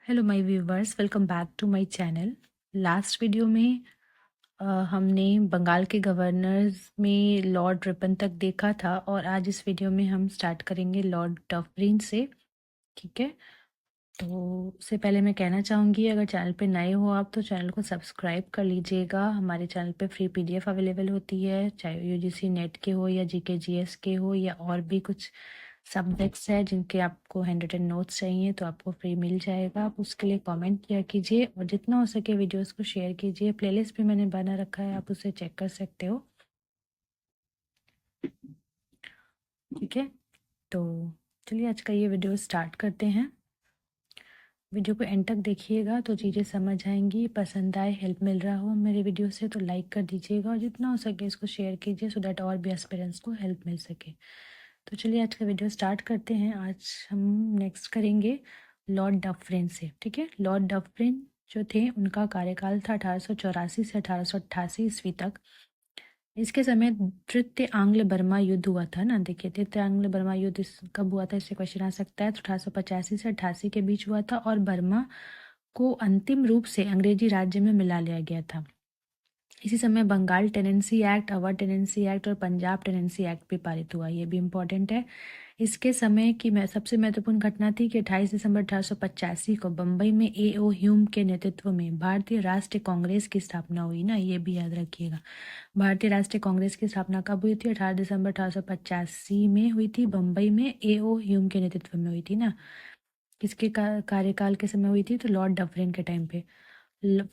Hello my viewers, welcome back to my channel. Last video में हमने बंगाल के governors में लॉर्ड रिपन तक देखा था और आज इस वीडियो में हम स्टार्ट करेंगे लॉर्ड डफरिन से। ठीक है, तो उससे पहले मैं कहना चाहूँगी, अगर चैनल पे नए हो आप तो चैनल को सब्सक्राइब कर लीजिएगा। हमारे चैनल पे फ्री पीडीएफ अवेलेबल होती है, चाहे यूजीसी नेट के हो या जीके जीएस के हो या और भी कुछ सब्जेक्ट्स है जिनके आपको हैंड रिटन नोट्स चाहिए तो आपको फ्री मिल जाएगा। आप उसके लिए कमेंट किया कीजिए और जितना हो सके वीडियोस को शेयर कीजिए। प्लेलिस्ट भी मैंने बना रखा है, आप उसे चेक कर सकते हो। ठीक है, तो चलिए आज का ये वीडियो स्टार्ट करते हैं। वीडियो को एंड तक देखिएगा तो चीज़ें समझ आएंगी। पसंद आए, हेल्प मिल रहा हो मेरे वीडियो से तो लाइक कर दीजिएगा और जितना हो सके इसको शेयर कीजिए सो दैट और भी एस्पिरेंट्स को हेल्प मिल सके। तो चलिए आज का वीडियो स्टार्ट करते हैं। आज हम नेक्स्ट करेंगे लॉर्ड डफरिन से। ठीक है, लॉर्ड डफरिन जो थे उनका कार्यकाल था 1884 से 1888 ईस्वी तक। इसके समय तृतीय आंग्ल बर्मा युद्ध हुआ था ना। देखिए, तृतीय आंग्ल बर्मा युद्ध कब हुआ था, इससे क्वेश्चन आ सकता है। तो 1885 से 88 के बीच हुआ था और बर्मा को अंतिम रूप से अंग्रेजी राज्य में मिला लिया गया था। इसी समय Bengal tenancy act, Awadh tenancy act और पंजाब टेनेंसी एक्ट भी पारित हुआ। ये भी इम्पोर्टेंट है। इसके समय की सबसे महत्वपूर्ण घटना थी कि 28 दिसंबर 1885 को बम्बई में A.O. ह्यूम के नेतृत्व में भारतीय राष्ट्रीय कांग्रेस की स्थापना हुई ना। ये भी याद रखिएगा, भारतीय राष्ट्रीय कांग्रेस की स्थापना कब हुई थी? 18 दिसंबर 1885 में हुई थी। बम्बई में A.O. ह्यूम के नेतृत्व में हुई थी ना। किसके कार्यकाल के समय हुई थी? तो लॉर्ड डफरिन के टाइम पे।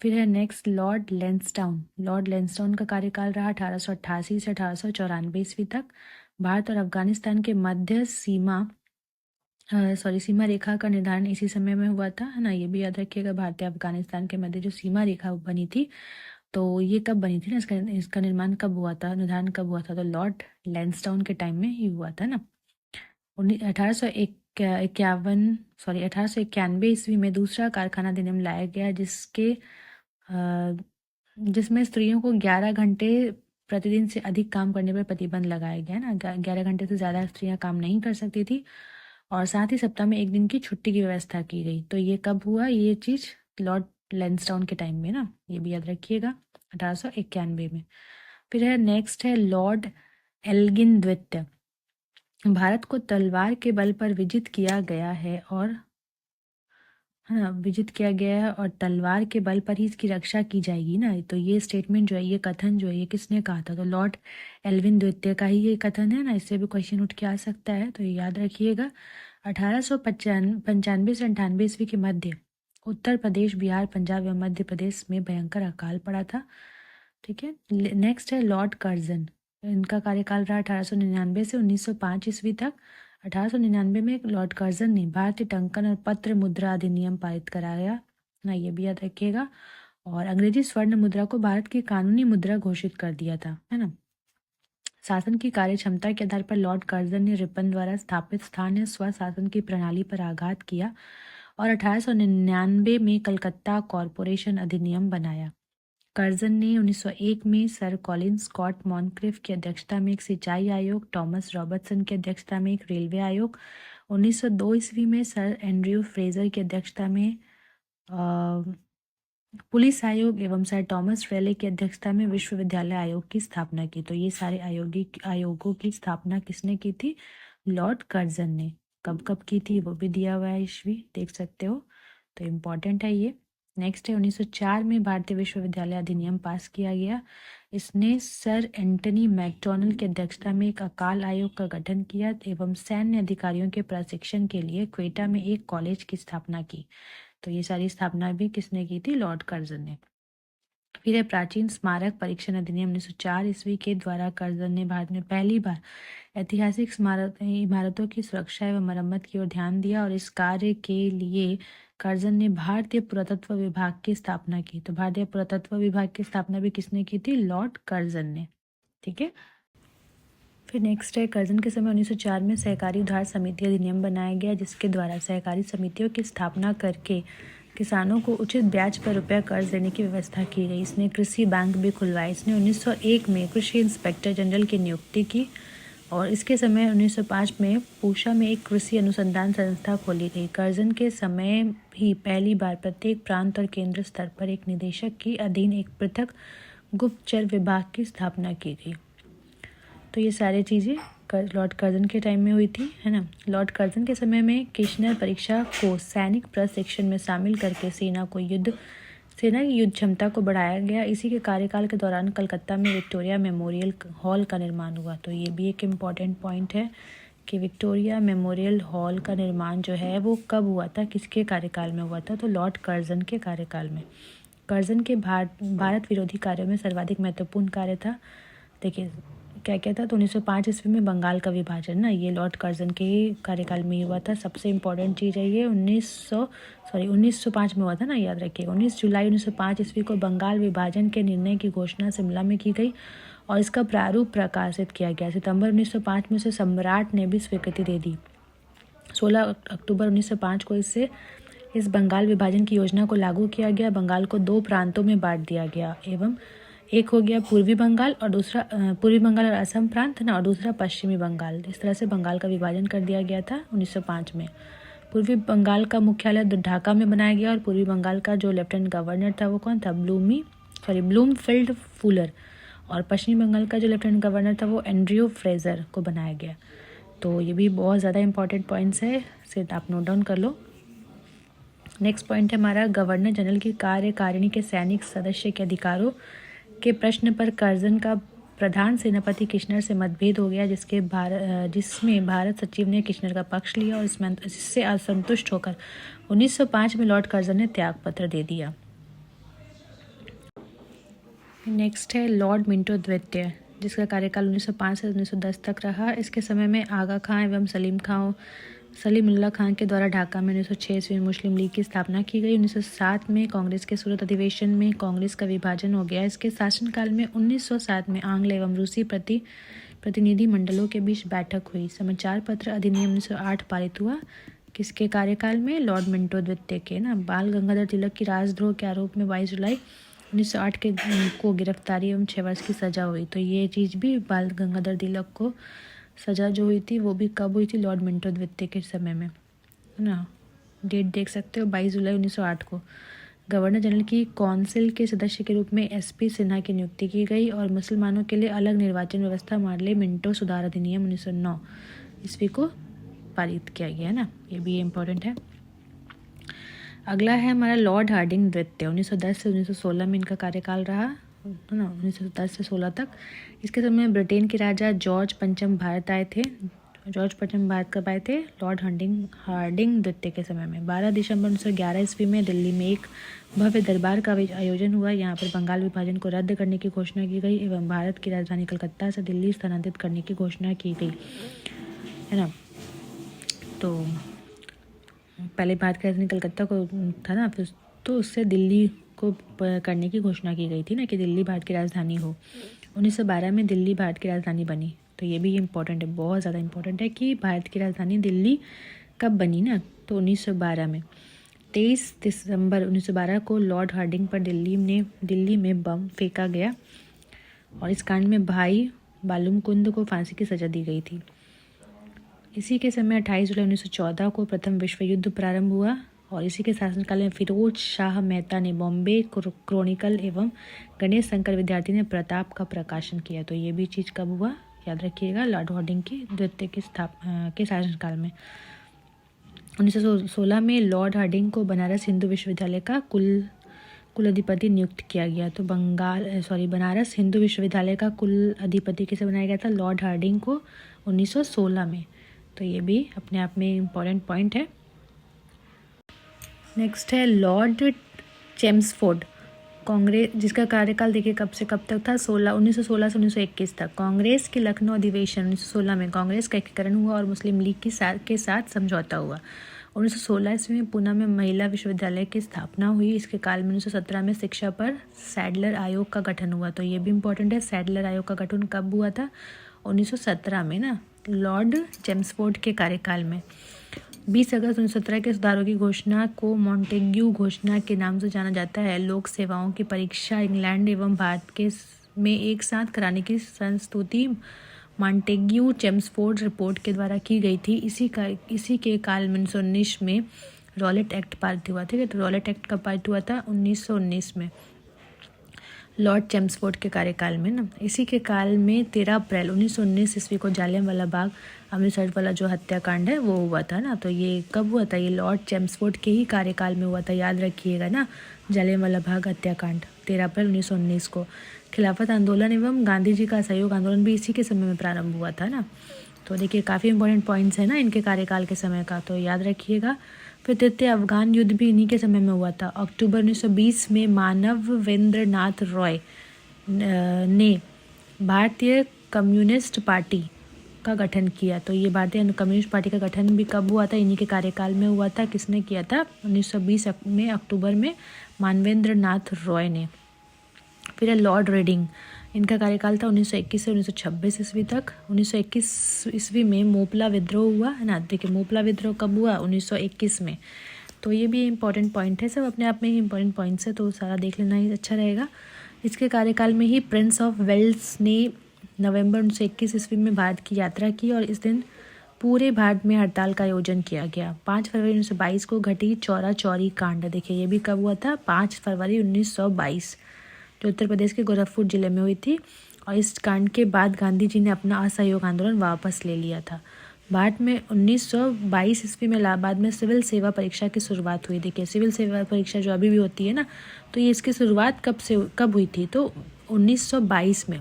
फिर है next Lord Lansdowne. Lord Lansdowne का कार्यकाल रहा 1888 से 1894 ईस्वी तक। भारत और अफगानिस्तान के मध्य सीमा रेखा का निर्धारण इसी समय में हुआ था, है ना। ये भी याद रखिएगा, भारतीय अफगानिस्तान के मध्य जो सीमा रेखा बनी थी तो ये कब बनी थी ना, इसका निर्माण कब हुआ था, निर्धारण कब हुआ था? तो लॉर्ड लेंसडाउन के टाइम में ही हुआ था ना। 1891 ईस्वी में दूसरा कारखाना अधिनियम लाया गया जिसमें स्त्रियों को 11 घंटे प्रतिदिन से अधिक काम करने पर प्रतिबंध लगाया गया ना। 11 घंटे से ज़्यादा स्त्रियां काम नहीं कर सकती थी और साथ ही सप्ताह में एक दिन की छुट्टी की व्यवस्था की गई। तो ये कब हुआ ये चीज़? लॉर्ड लेंसडाउन के टाइम में ना। ये भी याद रखिएगा, 1891 में। फिर है नेक्स्ट है लॉर्ड एल्गिन द्वितीय। भारत को तलवार के बल पर विजित किया गया है और तलवार के बल पर ही इसकी रक्षा की जाएगी ना। तो ये स्टेटमेंट जो है, ये कथन जो है, ये किसने कहा था? तो लॉर्ड एल्विन द्वितीय का ही ये कथन है ना। इससे भी क्वेश्चन उठ के आ सकता है, तो ये याद रखिएगा। 1895 से 98 ईस्वी के मध्य उत्तर प्रदेश, बिहार, पंजाब एवं मध्य प्रदेश में भयंकर अकाल पड़ा था। ठीक है, नेक्स्ट है लॉर्ड कर्जन। इनका कार्यकाल रहा 1899 से 1905 ईस्वी तक। 1899 में लॉर्ड कर्जन ने भारतीय टंकन और पत्र मुद्रा अधिनियम पारित कराया ना। ये भी याद रखिएगा। और अंग्रेजी स्वर्ण मुद्रा को भारत की कानूनी मुद्रा घोषित कर दिया था, है ना। शासन की कार्य क्षमता के आधार पर लॉर्ड कर्जन ने रिपन द्वारा स्थापित स्थानीय स्वशासन की प्रणाली पर आघात किया और 1899 में कलकत्ता कॉरपोरेशन अधिनियम बनाया। कर्जन ने 1901 में सर कॉलिन स्कॉट मॉनक्रिफ की अध्यक्षता में एक सिंचाई आयोग, टॉमस रॉबर्टसन की अध्यक्षता में एक रेलवे आयोग, 1902 ईस्वी में सर एंड्रयू फ्रेजर की अध्यक्षता में पुलिस आयोग एवं सर टॉमस रेले की अध्यक्षता में विश्वविद्यालय आयोग की स्थापना की। तो ये सारे आयोगों की स्थापना किसने की थी? लॉर्ड कर्जन ने। कब कब की थी वो भी दिया हुआ है, ईस्वी देख सकते हो, तो इम्पोर्टेंट है ये। नेक्स्ट है 1904 में भारतीय विश्वविद्यालय अधिनियम पास किया गया। इसने सर एंटनी मैकडॉनल की अध्यक्षता में एक अकाल आयोग का गठन किया एवं सैन्य अधिकारियों के प्रशिक्षण के लिए क्वेटा में एक कॉलेज की स्थापना की। तो ये सारी स्थापना भी किसने की थी? लॉर्ड कर्जन ने। फिर है प्राचीन स्मारक परीक्षण अधिनियम 1904 ईस्वी के द्वारा कर्जन ने भारत में पहली बार ऐतिहासिक इमारतों की सुरक्षा एवं मरम्मत की ओर ध्यान दिया और इस कार्य के लिए कर्जन ने भारतीय पुरातत्व विभाग की स्थापना की। तो भारतीय पुरातत्व विभाग की स्थापना भी किसने की थी? लॉर्ड कर्जन ने। ठीक है, फिर नेक्स्ट है कर्जन के समय 1904 में सहकारी उधार समिति अधिनियम बनाया गया जिसके द्वारा सहकारी समितियों की स्थापना करके किसानों को उचित ब्याज पर रुपया कर्ज देने की व्यवस्था की गई। इसने कृषि बैंक भी खुलवाए। इसने 1901 में कृषि इंस्पेक्टर जनरल की नियुक्ति की और इसके समय 1905 में पूसा में एक कृषि अनुसंधान संस्था खोली गई। कर्जन के समय ही पहली बार प्रत्येक प्रांत और केंद्र स्तर पर एक निदेशक के अधीन एक पृथक गुप्तचर विभाग की स्थापना की गई। तो ये सारी चीज़ें लॉर्ड कर्जन के टाइम में हुई थी, है ना। लॉर्ड कर्जन के समय में किशनर परीक्षा को सैनिक प्रशिक्षण में शामिल करके सेना की युद्ध क्षमता को बढ़ाया गया। इसी के कार्यकाल के दौरान कलकत्ता में विक्टोरिया मेमोरियल हॉल का निर्माण हुआ। तो ये भी एक इम्पॉर्टेंट पॉइंट है कि विक्टोरिया मेमोरियल हॉल का निर्माण जो है वो कब हुआ था, किसके कार्यकाल में हुआ था, तो लॉर्ड कर्जन के कार्यकाल में। कर्जन के भारत विरोधी कार्यों में सर्वाधिक महत्वपूर्ण कार्य था, देखिए क्या क्या था, तो 1905 ईस्वी में बंगाल का विभाजन ना, ये लॉर्ड कर्जन के कार्यकाल में हुआ था। सबसे इम्पोर्टेंट चीज़ है ये 1905 में हुआ था ना, याद रखिएगा। 19 जुलाई 1905 ईस्वी को बंगाल विभाजन के निर्णय की घोषणा शिमला में की गई और इसका प्रारूप प्रकाशित किया गया। सितंबर 1905 में से सम्राट ने भी स्वीकृति दे दी। 16 अक्टूबर 1905 को इस बंगाल विभाजन की योजना को लागू किया गया। बंगाल को 2 प्रांतों में बांट दिया गया एवं एक हो गया पूर्वी बंगाल और दूसरा पूर्वी बंगाल और असम प्रांत ना, और दूसरा पश्चिमी बंगाल। इस तरह से बंगाल का विभाजन कर दिया गया था 1905 में। पूर्वी बंगाल का मुख्यालय ढाका में बनाया गया और पूर्वी बंगाल का जो लेफ्टिनेंट गवर्नर था वो कौन था, ब्लूमफील्ड फुलर, और पश्चिमी बंगाल का जो लेफ्टिनेंट गवर्नर था वो एंड्रयू फ्रेजर को बनाया गया। तो ये भी बहुत ज़्यादा इंपॉर्टेंट पॉइंट्स है, इसे आप नोट डाउन कर लो। नेक्स्ट पॉइंट है हमारा गवर्नर जनरल की कार्यकारिणी के सैनिक सदस्य के अधिकारों के प्रश्न पर कर्जन का प्रधान सेनापति किशनर से मतभेद हो गया, जिसमें भारत सचिव ने किशनर का पक्ष लिया और इससे असंतुष्ट होकर 1905 में लॉर्ड कर्जन ने त्यागपत्र दे दिया। नेक्स्ट है लॉर्ड मिंटो द्वितीय, जिसका कार्यकाल 1905 से 1910 तक रहा। इसके समय में आगा खां एवं सलीमुल्लाह खां के द्वारा ढाका में 1906 ईस्वी में मुस्लिम लीग की स्थापना की गई। 1907 में कांग्रेस के सूरत अधिवेशन में कांग्रेस का विभाजन हो गया। इसके शासनकाल में 1907 में आंग्ल एवं रूसी प्रतिनिधि मंडलों के बीच बैठक हुई। समाचार पत्र अधिनियम 1908 पारित हुआ। किसके कार्यकाल में, लॉर्ड मिंटो द्वितीय के ना। बाल गंगाधर तिलक की राजद्रोह के आरोप में 22 जुलाई 1908 को गिरफ्तारी एवं 6 वर्ष की सजा हुई। तो ये चीज़ भी बाल गंगाधर तिलक को सजा जो हुई थी वो भी कब हुई थी, लॉर्ड मिंटो द्वितीय के समय में, है ना। डेट देख सकते हो 22 जुलाई 1908 को। गवर्नर जनरल की काउंसिल के सदस्य के रूप में एसपी सिन्हा की नियुक्ति की गई और मुसलमानों के लिए अलग निर्वाचन व्यवस्था मार्ले मिंटो सुधार अधिनियम 1909 ईस्वी को पारित किया गया, है ना। ये भी इम्पोर्टेंट है। अगला है हमारा लॉर्ड हार्डिंग द्वितीय, 1910 से 1916 में इनका कार्यकाल रहा, है ना, 1910 से 16 तक। इसके समय में ब्रिटेन के राजा जॉर्ज पंचम भारत आए थे। कब आए थे, लॉर्ड हार्डिंग द्वितीय के समय में। 12 दिसंबर 1911 ईस्वी में दिल्ली में एक भव्य दरबार का आयोजन हुआ। यहाँ पर बंगाल विभाजन को रद्द करने की घोषणा की गई एवं भारत की राजधानी कलकत्ता से दिल्ली स्थानांतरित करने की घोषणा की गई, है ना। तो पहले भारत की राजधानी कलकत्ता को था ना, फिर तो उससे दिल्ली को करने की घोषणा की गई थी ना, कि दिल्ली भारत की राजधानी हो। 1912 में दिल्ली भारत की राजधानी बनी। तो ये भी इम्पोर्टेंट है, बहुत ज़्यादा इम्पोर्टेंट है कि भारत की राजधानी दिल्ली कब बनी ना, तो 1912 में। 23 दिसंबर 1912 को लॉर्ड हार्डिंग पर दिल्ली में बम फेंका गया और इस कांड में भाई बालुमकुंद को फांसी की सजा दी गई थी। इसी के समय 28 जुलाई 1914 को प्रथम विश्व युद्ध प्रारंभ हुआ और इसी के शासनकाल में फिरोज शाह मेहता ने बॉम्बे क्रॉनिकल एवं गणेश शंकर विद्यार्थी ने प्रताप का प्रकाशन किया। तो ये भी चीज़ कब हुआ, याद रखिएगा, लॉर्ड हार्डिंग की द्वितीय के शासनकाल में। 1916 में लॉर्ड हार्डिंग को बनारस हिंदू विश्वविद्यालय का कुलाधिपति नियुक्त किया गया। तो बनारस हिंदू विश्वविद्यालय का कुलाधिपति किसे बनाया गया था, लॉर्ड हार्डिंग को 1916 में। तो ये भी अपने आप में इम्पोर्टेंट पॉइंट है। नेक्स्ट है लॉर्ड चेम्सफोर्ड, कांग्रेस, जिसका कार्यकाल देखिए कब से कब तक था, 1916 से 1921 तक। कांग्रेस के लखनऊ अधिवेशन 1916 में कांग्रेस का एकीकरण हुआ और मुस्लिम लीग के साथ समझौता हुआ। 1916 ईस्वी में पुणे में महिला विश्वविद्यालय की स्थापना हुई। इसके काल में 1917 में शिक्षा पर सैडलर आयोग का गठन हुआ। तो ये भी इम्पोर्टेंट है, सैडलर आयोग का गठन कब हुआ था, 1917 में ना, लॉर्ड चेम्सफोर्ड के कार्यकाल में। 20 अगस्त 1917 के सुधारों की घोषणा को मॉन्टेग्यू घोषणा के नाम से जाना जाता है। लोक सेवाओं की परीक्षा इंग्लैंड एवं भारत में एक साथ कराने की संस्तुति मॉन्टेग्यू चेम्सफोर्ड रिपोर्ट के द्वारा की गई थी। इसी के काल में 1919 में रॉलेट एक्ट पारित हुआ। ठीक है, तो रॉलेट एक्ट कब पारित हुआ था? 1919 में, लॉर्ड चेम्सफोर्ड के कार्यकाल में ना। इसी के काल में 13 अप्रैल 1919 ईस्वी को जालियांवाला बाग अमृतसर वाला जो हत्याकांड है वो हुआ था ना। तो ये कब हुआ था? ये लॉर्ड चेम्सफोर्ड के ही कार्यकाल में हुआ था, याद रखिएगा ना। जालियांवाला बाग हत्याकांड 13 अप्रैल 1919 को। खिलाफत आंदोलन एवं गांधी जी का असहयोग आंदोलन भी इसी के समय में प्रारंभ हुआ था ना। तो देखिए काफ़ी इंपॉर्टेंट पॉइंट्स है ना इनके कार्यकाल के समय का, तो याद रखिएगा। फिर तृतीय अफगान युद्ध भी इन्हीं के समय में हुआ था। अक्टूबर 1920 में मानवेंद्र नाथ रॉय ने भारतीय कम्युनिस्ट पार्टी का गठन किया। तो ये भारतीय कम्युनिस्ट पार्टी का गठन भी कब हुआ था? इन्हीं के कार्यकाल में हुआ था। किसने किया था? 1920 में अक्टूबर में मानवेंद्र नाथ रॉय ने। फिर है लॉर्ड रेडिंग, इनका कार्यकाल था 1921 से 1926 ईस्वी तक। 1921 ईस्वी में मोपला विद्रोह हुआ है ना। देखिए मोपला विद्रोह कब हुआ? 1921 में। तो ये भी इंपॉर्टेंट पॉइंट है, सब अपने आप में ही इंपॉर्टेंट पॉइंट्स है, तो सारा देख लेना ही अच्छा रहेगा। इसके कार्यकाल में ही प्रिंस ऑफ वेल्स ने नवंबर 1921 ईस्वी में भारत की यात्रा की और इस दिन पूरे भारत में हड़ताल का आयोजन किया गया। 5 फरवरी 1922 को घटी चौरा चौरी कांड। देखिए ये भी कब हुआ था? 5 फरवरी 1922, जो उत्तर प्रदेश के गोरखपुर जिले में हुई थी। और इस कांड के बाद गांधी जी ने अपना असहयोग आंदोलन वापस ले लिया था। भारत में 1922 ईस्वी में इलाहाबाद में सिविल सेवा परीक्षा की शुरुआत हुई। देखिए सिविल सेवा परीक्षा जो अभी भी होती है ना, तो ये इसकी शुरुआत कब हुई थी? तो 1922 में,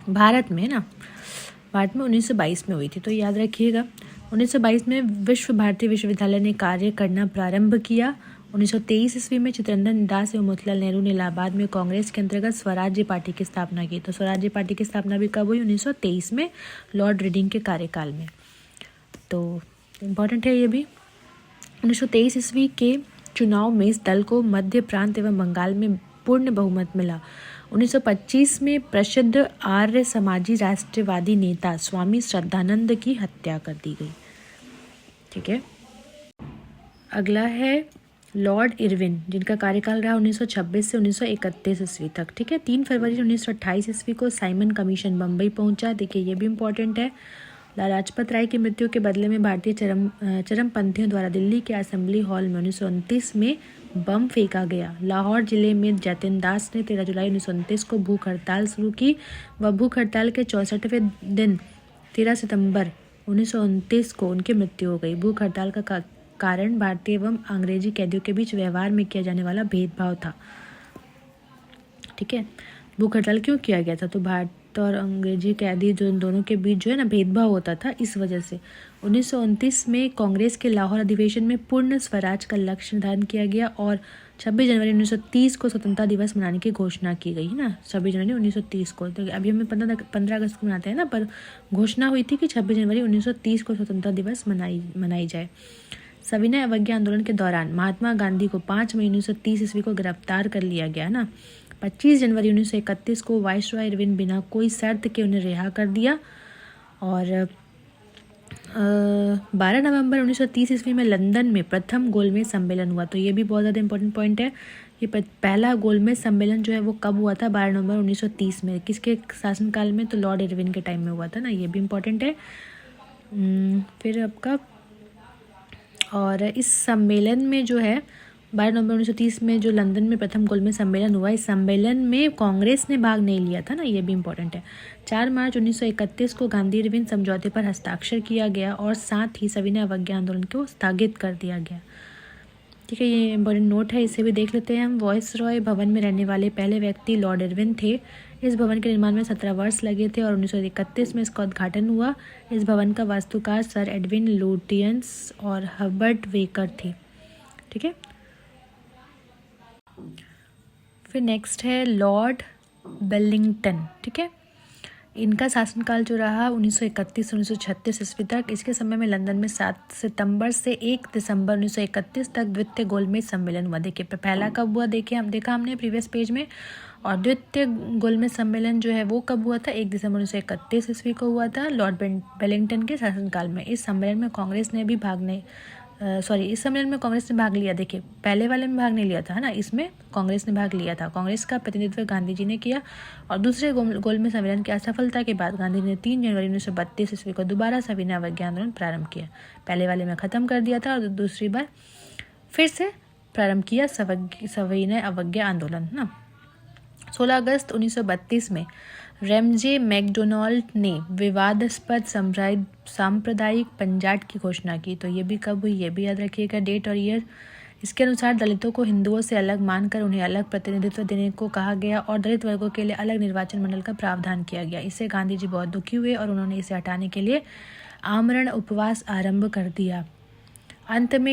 भारत में ना, भारत में 1922 में हुई थी, तो याद रखिएगा। 1922 में विश्व भारती विश्वविद्यालय ने कार्य करना प्रारंभ किया। 1923 ईस्वी में चित्तरंजन दास एवं मोतीलाल नेहरू ने इलाहाबाद में कांग्रेस के अंतर्गत स्वराज्य पार्टी की स्थापना की। तो स्वराज्य पार्टी की स्थापना भी कब हुई? 1923 में, लॉर्ड रेडिंग के कार्यकाल में। तो इम्पॉर्टेंट है ये भी। 1923 ईस्वी के चुनाव में इस दल को मध्य प्रांत एवं बंगाल में पूर्ण बहुमत मिला। 1925 में प्रसिद्ध आर्य समाजी राष्ट्रवादी नेता स्वामी श्रद्धानंद की हत्या कर दी गई। ठीक है, अगला है लॉर्ड इरविन, जिनका कार्यकाल रहा 1926 से 1931 ईस्वी तक। ठीक है, 3 फरवरी 1928 ईस्वी को साइमन कमीशन बम्बई पहुंचा। देखिए ये भी इम्पोर्टेंट है। लाला लाजपत राय की मृत्यु के बदले में भारतीय चरमपंथियों द्वारा दिल्ली के असेंबली हॉल में 1929 में बम फेंका गया। लाहौर जिले में जतिन दास ने 13 जुलाई 1929 को भूख हड़ताल शुरू की। वह भूख हड़ताल के 64वें दिन 13 सितंबर 1929 को उनकी मृत्यु हो गई। भूख हड़ताल का कारण भारतीय एवं अंग्रेजी कैदियों के बीच व्यवहार में किया जाने वाला भेदभाव था। ठीक है, भूख हड़ताल क्यों किया गया था? तो भारत और अंग्रेजी कैदी जो दोनों के बीच जो है ना भेदभाव होता था, इस वजह से 1929 में कांग्रेस के लाहौर अधिवेशन में पूर्ण स्वराज का लक्ष्य निर्धारण किया गया और 26 जनवरी 1930 को स्वतंत्रता दिवस मनाने की घोषणा की गई ना। 26 जनवरी 1930 को, तो अभी हमें 15 अगस्त को मनाते हैं ना, पर घोषणा हुई थी कि 26 जनवरी 1930 को स्वतंत्रता दिवस मनाई जाए। सविनय अवज्ञा आंदोलन के दौरान महात्मा गांधी को 5 मई 1930 ईस्वी को गिरफ्तार कर लिया गया ना। 25 जनवरी 1931 को वाइसरॉय इरविन बिना कोई शर्त के उन्हें रिहा कर दिया। और 12 नवंबर 1930 ईस्वी में लंदन में प्रथम गोलमेज सम्मेलन हुआ। तो ये भी बहुत ज़्यादा इंपॉर्टेंट पॉइंट है। ये पहला गोलमेज सम्मेलन जो है वो कब हुआ था? 12 नवंबर 1930 में। किसके शासनकाल में? तो लॉर्ड इरविन के टाइम में हुआ था ना, ये भी इम्पोर्टेंट है। फिर आपका, और इस सम्मेलन में जो है 12 नवंबर 1930 में जो लंदन में प्रथम गोलमेज सम्मेलन हुआ, इस सम्मेलन में कांग्रेस ने भाग नहीं लिया था ना, ये भी इम्पोर्टेंट है। 4 मार्च 1931 को गांधी इरविन समझौते पर हस्ताक्षर किया गया और साथ ही सविनय अवज्ञा आंदोलन को स्थगित कर दिया गया। ठीक है, ये इम्पोर्टेंट नोट है, इसे भी देख लेते हैं हम। वाइसरॉय भवन में रहने वाले पहले व्यक्ति लॉर्ड इरविन थे। इस भवन के निर्माण में 17 वर्ष लगे थे और 1931 में इसका उद्घाटन हुआ। इस भवन का वास्तुकार सर एडविन लुटियंस और हर्बर्ट वेकर थे। ठीक है, फिर नेक्स्ट है लॉर्ड वेलिंगटन। ठीक है, इनका शासनकाल जो रहा 1931 से 1936 ईस्वी तक। इसके समय में लंदन में 7 सितंबर से 1 दिसंबर 1931 तक द्वितीय गोलमेज सम्मेलन हुआ। देखिए पहला कब हुआ, देखा हमने प्रीवियस पेज में। और द्वितीय गोलमेज सम्मेलन जो है वो कब हुआ था? 1 दिसंबर 1931 ईस्वी को हुआ था, लॉर्ड वेलिंगटन के शासनकाल में। इस सम्मेलन में कांग्रेस ने भी भाग इस सम्मेलन में कांग्रेस ने भाग लिया। देखिए, पहले वाले में भाग नहीं लिया था, है ना, इसमें कांग्रेस ने भाग लिया था। कांग्रेस का प्रतिनिधित्व गांधी जी ने किया और दूसरे गोलमेज सम्मेलन की असफलता के बाद गांधी ने 3 जनवरी 1932 ईस्वी को दोबारा सविनय अवज्ञा आंदोलन प्रारंभ किया। पहले वाले में खत्म कर दिया था और दूसरी बार फिर से प्रारंभ किया सविनय अवज्ञा आंदोलन, ना। 16 अगस्त 1932 में रैमजे मैकडोनाल्ड ने विवादास्पद सांप्रदायिक पंचायत की घोषणा की। तो ये भी कब हुई, ये भी याद रखिएगा, डेट और ईयर। इसके अनुसार दलितों को हिंदुओं से अलग मानकर उन्हें अलग प्रतिनिधित्व देने को कहा गया और दलित वर्गों के लिए अलग निर्वाचन मंडल का प्रावधान किया गया। इससे गांधी जी बहुत दुखी हुए और उन्होंने इसे हटाने के लिए आमरण उपवास आरंभ कर दिया। अंत में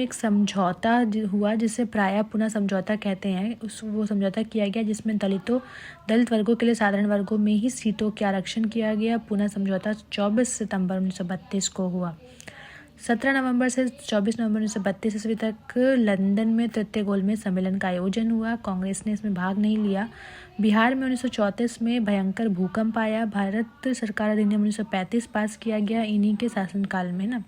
एक समझौता हुआ, जिसे प्रायः पुनः समझौता कहते हैं। वो समझौता किया गया जिसमें दलित वर्गों के लिए साधारण वर्गों में ही सीटों के आरक्षण किया गया। पुनः समझौता 24 सितंबर 1932 को हुआ। 17 नवंबर से 24 नवंबर 1932 ईस्वी तक लंदन में तृतीय गोलमेज सम्मेलन का आयोजन हुआ। कांग्रेस ने इसमें भाग नहीं लिया। बिहार में 1934 में भयंकर भूकंप आया। भारत सरकार अधिनियम 1935 पास किया गया इन्हीं के शासनकाल में, ना।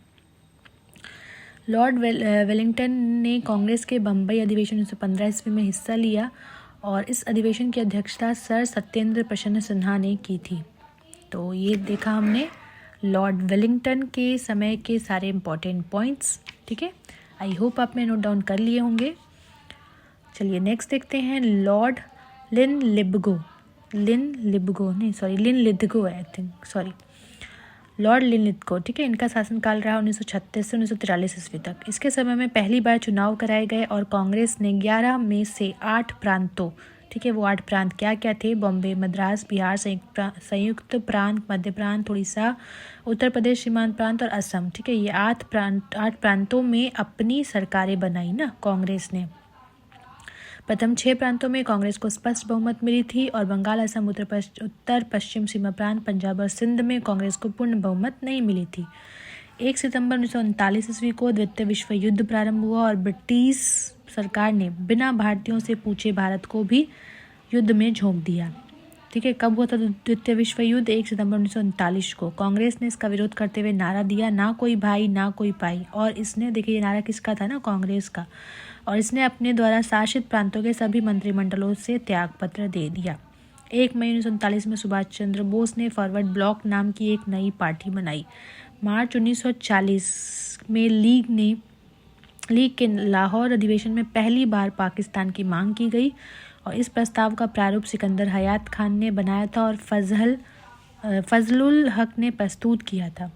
लॉर्ड वेलिंगटन ने कांग्रेस के बम्बई अधिवेशन 1915 ईस्वी में हिस्सा लिया और इस अधिवेशन की अध्यक्षता सर सत्येंद्र प्रसन्न सिन्हा ने की थी। तो ये देखा हमने लॉर्ड वेलिंगटन के समय के सारे इम्पोर्टेंट पॉइंट्स, ठीक है। आई होप आपने नोट डाउन कर लिए होंगे। चलिए नेक्स्ट देखते हैं लॉर्ड लिन लिथगो है, I think, sorry, Lord Linlithgow, ठीक है। इनका शासनकाल रहा 1936 से 1943 ईस्वी तक। इसके समय में पहली बार चुनाव कराए गए और कांग्रेस ने 11 में से 8 प्रांतों, ठीक है, वो 8 प्रांत क्या क्या थे, बॉम्बे, मद्रास, बिहार, संयुक्त प्रांत, मध्य प्रांत, उड़ीसा, उत्तर प्रदेश सीमांत प्रांत और असम, ठीक है, ये 8 प्रांतों में अपनी सरकारें बनाई, ना, कांग्रेस ने। प्रथम 6 प्रांतों में कांग्रेस को स्पष्ट बहुमत मिली थी और बंगाल, असम, उत्तर पश्चिम सीमा प्रांत, पंजाब और सिंध में कांग्रेस को पूर्ण बहुमत नहीं मिली थी। 1 सितंबर 1939 ईस्वी को द्वितीय विश्व युद्ध प्रारंभ हुआ और ब्रिटिश सरकार ने बिना भारतीयों से पूछे भारत को भी युद्ध में झोंक दिया, ठीक है। कब हुआ था द्वितीय विश्व युद्ध? 1 सितंबर 1939 को। कांग्रेस ने इसका विरोध करते हुए नारा दिया, ना कोई भाई ना कोई पाई। और इसने, देखिए, ये नारा किसका था, ना, कांग्रेस का। और इसने अपने द्वारा शासित प्रांतों के सभी मंत्रिमंडलों से त्यागपत्र दे दिया। 1 मई 1939 में सुभाष चंद्र बोस ने फॉरवर्ड ब्लॉक नाम की एक नई पार्टी बनाई। मार्च 1940 में लीग के लाहौर अधिवेशन में पहली बार पाकिस्तान की मांग की गई और इस प्रस्ताव का प्रारूप सिकंदर हयात खान ने बनाया था और फजलुल हक ने प्रस्तुत किया था।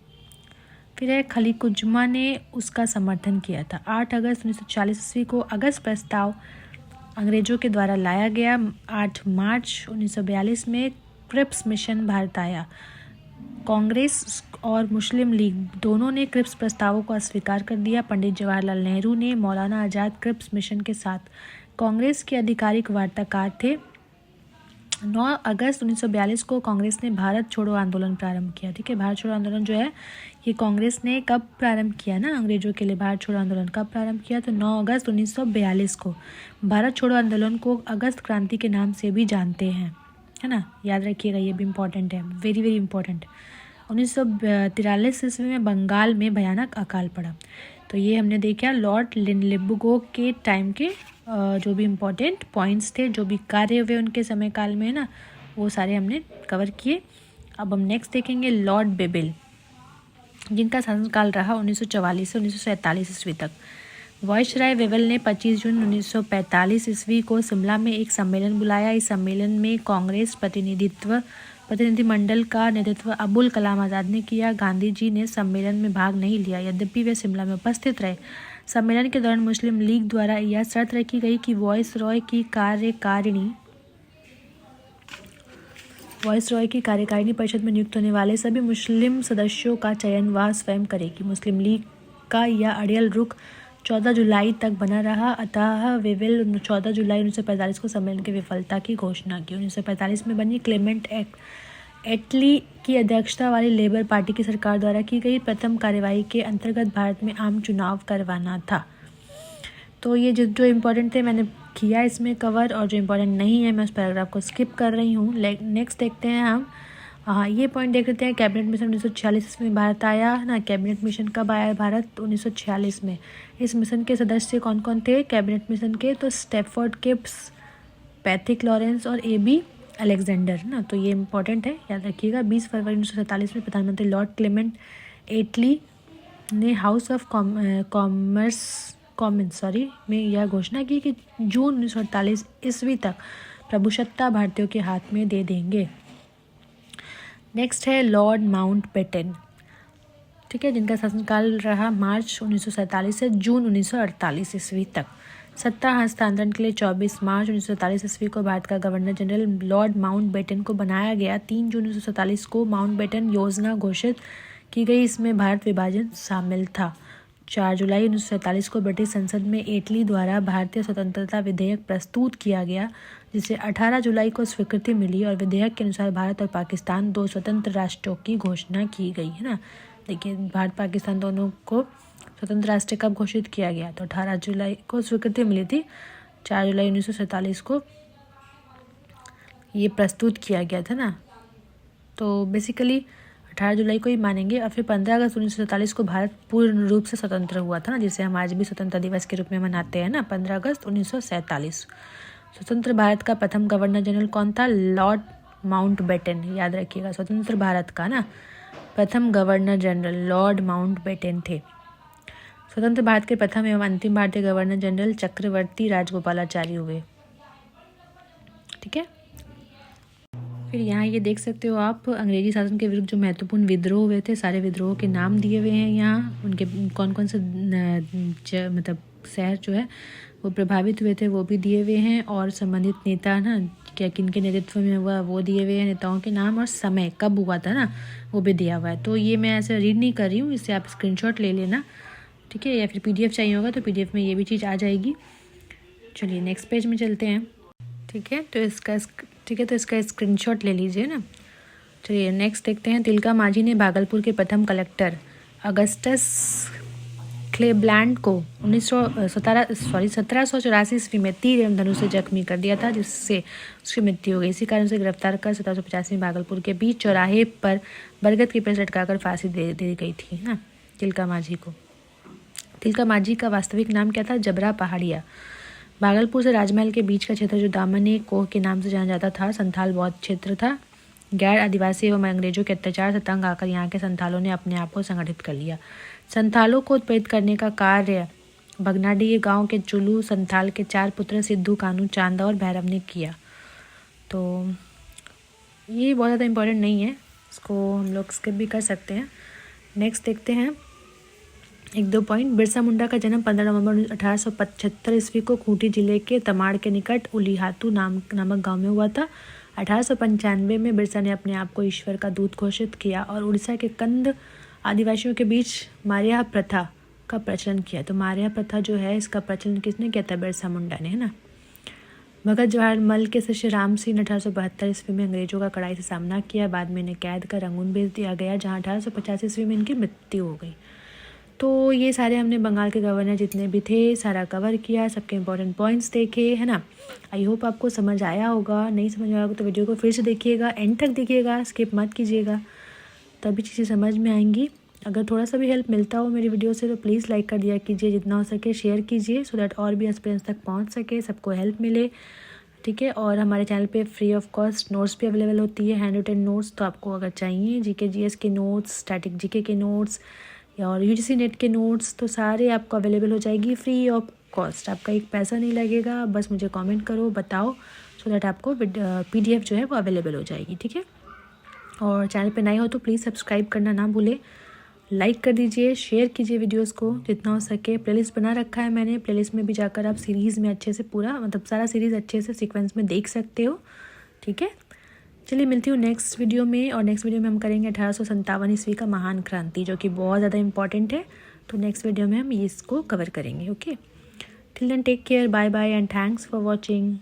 फिर है खलीकुज्मा ने उसका समर्थन किया था। 8 अगस्त 1940 ईस्वी को अगस्त प्रस्ताव अंग्रेजों के द्वारा लाया गया। 8 मार्च 1942 में क्रिप्स मिशन भारत आया। कांग्रेस और मुस्लिम लीग दोनों ने क्रिप्स प्रस्तावों को अस्वीकार कर दिया। पंडित जवाहरलाल नेहरू ने मौलाना आज़ाद क्रिप्स मिशन के साथ कांग्रेस के आधिकारिक वार्ताकार थे। 9 अगस्त 1942 को कांग्रेस ने भारत छोड़ो आंदोलन प्रारंभ किया, ठीक है। भारत छोड़ो आंदोलन जो है ये कांग्रेस ने कब प्रारंभ किया, ना, अंग्रेजों के लिए भारत छोड़ो आंदोलन कब प्रारंभ किया, तो 9 अगस्त 1942 को। भारत छोड़ो आंदोलन को अगस्त क्रांति के नाम से भी जानते हैं, है ना, याद रखिएगा, ये भी इम्पोर्टेंट है, वेरी वेरी इंपॉर्टेंट। 1943 ईस्वी में बंगाल में भयानक अकाल पड़ा। तो ये हमने देखा लॉर्ड लिथगो के टाइम के जो भी इम्पोर्टेंट पॉइंट्स थे, जो भी कार्य हुए उनके समय काल में, ना, वो सारे हमने कवर किए। अब हम नेक्स्ट देखेंगे लॉर्ड बेबिल, जिनका शासनकाल रहा 1944 से 1947 ईस्वी तक। वायसराय वेवल ने 25 जून 1945 ईस्वी को शिमला में एक सम्मेलन बुलाया। इस सम्मेलन में कांग्रेस प्रतिनिधिमंडल का नेतृत्व अबुल कलाम आज़ाद ने किया। गांधी जी ने सम्मेलन में भाग नहीं लिया, यद्यपि वे शिमला में उपस्थित रहे। सम्मेलन के दौरान मुस्लिम लीग द्वारा यह शर्त रखी गई कि वायसरॉय की कार्यकारिणी परिषद में नियुक्त होने वाले सभी मुस्लिम सदस्यों का चयन वह स्वयं करेगी। मुस्लिम लीग का यह अड़ियल रुख 14 जुलाई तक बना रहा। अतः वेवेल 14 जुलाई 1945 को सम्मेलन की विफलता की घोषणा की। 1945 में बनी क्लेमेंट एटली की अध्यक्षता वाली लेबर पार्टी की सरकार द्वारा की गई प्रथम कार्यवाही के अंतर्गत भारत में आम चुनाव करवाना था। तो ये जो इम्पोर्टेंट थे मैंने किया इसमें कवर, और जो इम्पोर्टेंट नहीं है मैं उस पैराग्राफ को स्किप कर रही हूँ। नेक्स्ट देखते हैं हम हाँ, ये पॉइंट देख लेते हैं। कैबिनेट मिशन 1946 में भारत आया है ना। कैबिनेट मिशन कब आया भारत? 1946 में। इस मिशन के सदस्य कौन कौन थे कैबिनेट मिशन के? तो स्टैफोर्ड किप्स, पैथिक लॉरेंस और AB अलेक्जेंडर ना। तो ये इंपॉर्टेंट है, याद रखिएगा। 20 फरवरी 1947 में प्रधानमंत्री लॉर्ड क्लेमेंट एटली ने हाउस ऑफ कॉमन्स में यह घोषणा की कि जून 1948 ईस्वी तक प्रभुसत्ता भारतीयों के हाथ में दे देंगे। नेक्स्ट है लॉर्ड माउंटबेटन, ठीक है, जिनका शासनकाल रहा मार्च 1947 से जून 1948 ईस्वी तक। सत्ता हस्तांतरण के लिए 24 मार्च 1947 ईस्वी को भारत का गवर्नर जनरल लॉर्ड माउंटबेटन को बनाया गया। 3 जून 1947 को माउंटबेटन योजना घोषित की गई, इसमें भारत विभाजन शामिल था। 4 जुलाई 1947 को ब्रिटिश संसद में एटली द्वारा भारतीय स्वतंत्रता विधेयक प्रस्तुत किया गया, जिसे 18 जुलाई को स्वीकृति मिली और विधेयक के अनुसार भारत और पाकिस्तान 2 स्वतंत्र राष्ट्रों की घोषणा की गई है ना। देखिए, भारत पाकिस्तान दोनों को स्वतंत्र राष्ट्र कब घोषित किया गया? तो 18 जुलाई को स्वीकृति मिली थी, 4 जुलाई 1947 को ये प्रस्तुत किया गया था ना। तो बेसिकली 18 जुलाई को ही मानेंगे। और फिर 15 अगस्त 1947 को भारत पूर्ण रूप से स्वतंत्र हुआ था ना, जिसे हम आज भी स्वतंत्रता दिवस के रूप में मनाते हैं ना, 15 अगस्त 1947। स्वतंत्र भारत का प्रथम गवर्नर जनरल कौन था? लॉर्ड माउंटबेटन, याद रखिएगा। स्वतंत्र भारत का ना प्रथम गवर्नर जनरल लॉर्ड माउंटबेटन थे। स्वतंत्र भारत के प्रथम एवं अंतिम भारतीय गवर्नर जनरल चक्रवर्ती राजगोपालाचारी हुए, ठीक है। फिर यहाँ ये देख सकते हो आप, अंग्रेजी शासन के विरुद्ध जो महत्वपूर्ण विद्रोह हुए थे, सारे विद्रोहों के नाम दिए हुए हैं यहाँ। उनके कौन कौन से मतलब शहर जो है वो प्रभावित हुए थे वो भी दिए हुए हैं, और संबंधित नेता ना क्या किन के नेतृत्व में हुआ वो दिए हुए हैं, नेताओं के नाम और समय कब हुआ था ना वो भी दिया हुआ है। तो ये मैं ऐसे रीड नहीं कर रही हूँ, इससे आप स्क्रीनशॉट ले लेना, ठीक है। या फिर PDF चाहिए होगा तो PDF में ये भी चीज़ आ जाएगी। चलिए नेक्स्ट पेज में चलते हैं, ठीक है। तो इसका स्क्रीनशॉट ले लीजिए ना। चलिए नेक्स्ट देखते हैं। तिलका मांझी ने भागलपुर के प्रथम कलेक्टर अगस्टस क्लेबलैंड को 1784 ईस्वी में तीर एवं धनुष से जख्मी कर दिया था, जिससे उसकी मृत्यु हो गई। इसी कारण से गिरफ्तार कर 1750 में भागलपुर के बीच चौराहे पर बरगद के पेड़ लटकाकर फांसी दे गई थी ना तिलका मांझी को। तिलका मांझी का वास्तविक नाम क्या था? जबरा पहाड़िया। भागलपुर से राजमहल के बीच का क्षेत्र जो दामन कोह के नाम से जाना जाता था, संथाल बौद्ध क्षेत्र था। गैर आदिवासी एवं अंग्रेजों के अत्याचार से तंग आकर यहाँ के संथालों ने अपने आप को संगठित कर लिया। संथालों को उत्प्रेरित करने का कार्य भगनाडीह गांव के चुलू संथाल के 4 पुत्र सिद्धू, कानू, चांदा और भैरव ने किया। तो ये बहुत ज़्यादा इम्पोर्टेंट नहीं है, इसको हम लोग स्किप भी कर सकते हैं। नेक्स्ट देखते हैं 1-2 पॉइंट। बिरसा मुंडा का जन्म 15 नवंबर 1875 ईस्वी को खूंटी जिले के तमाड़ के निकट उलीहातू नामक गांव में हुआ था। 1895 में बिरसा ने अपने आप को ईश्वर का दूत घोषित किया और उड़ीसा के कंद आदिवासियों के बीच मारिया प्रथा का प्रचलन किया। तो मारिया प्रथा जो है, इसका प्रचलन किसने किया था? बिरसा मुंडा ने, है ना। भगत जवाहर मल के शिष्य राम सिंह ने 1872 ईस्वी में अंग्रेजों का कड़ाई से सामना किया। बाद में इन्हें कैद कर रंगून भेज दिया गया, जहाँ 1850 ईस्वी में इनकी मृत्यु हो गई। तो ये सारे हमने बंगाल के गवर्नर जितने भी थे सारा कवर किया, सबके इंपॉर्टेंट पॉइंट्स देखे, है ना। आई होप आपको समझ आया होगा। नहीं समझ आया होगा तो वीडियो को फिर से देखिएगा, एंड तक देखिएगा, स्किप मत कीजिएगा, तभी चीज़ें समझ में आएंगी। अगर थोड़ा सा भी हेल्प मिलता हो मेरी वीडियो से तो प्लीज़ लाइक कर दिया कीजिए, जितना हो सके शेयर कीजिए, सो दैट और भी एस्पिरेंट्स तक पहुँच सके, सबको हेल्प मिले, ठीक है। और हमारे चैनल पे फ्री ऑफ कॉस्ट नोट्स भी अवेलेबल होती है, हैंड रिटन नोट्स। तो आपको अगर चाहिए GK GS के नोट्स, स्टैटिक GK के नोट्स और UGC नेट के नोट्स, तो सारे आपको अवेलेबल हो जाएगी फ्री ऑफ कॉस्ट। आपका एक पैसा नहीं लगेगा, बस मुझे कमेंट करो, बताओ, सो दैट आपको PDF जो है वो अवेलेबल हो जाएगी, ठीक है। और चैनल पे नए हो तो प्लीज़ सब्सक्राइब करना ना भूलें, लाइक कर दीजिए, शेयर कीजिए वीडियोस को जितना हो सके। प्लेलिस्ट बना रखा है मैंने, प्लेलिस्ट में भी जाकर आप सीरीज़ में अच्छे से पूरा मतलब सारा सीरीज़ अच्छे से सीक्वेंस में देख सकते हो, ठीक है। चलिए मिलती हूँ नेक्स्ट वीडियो में, और नेक्स्ट वीडियो में हम करेंगे 1857 ईस्वी का महान क्रांति, जो कि बहुत ज़्यादा इंपॉर्टेंट है। तो नेक्स्ट वीडियो में हम इसको कवर करेंगे, okay. Till then take care, bye bye and thanks for watching.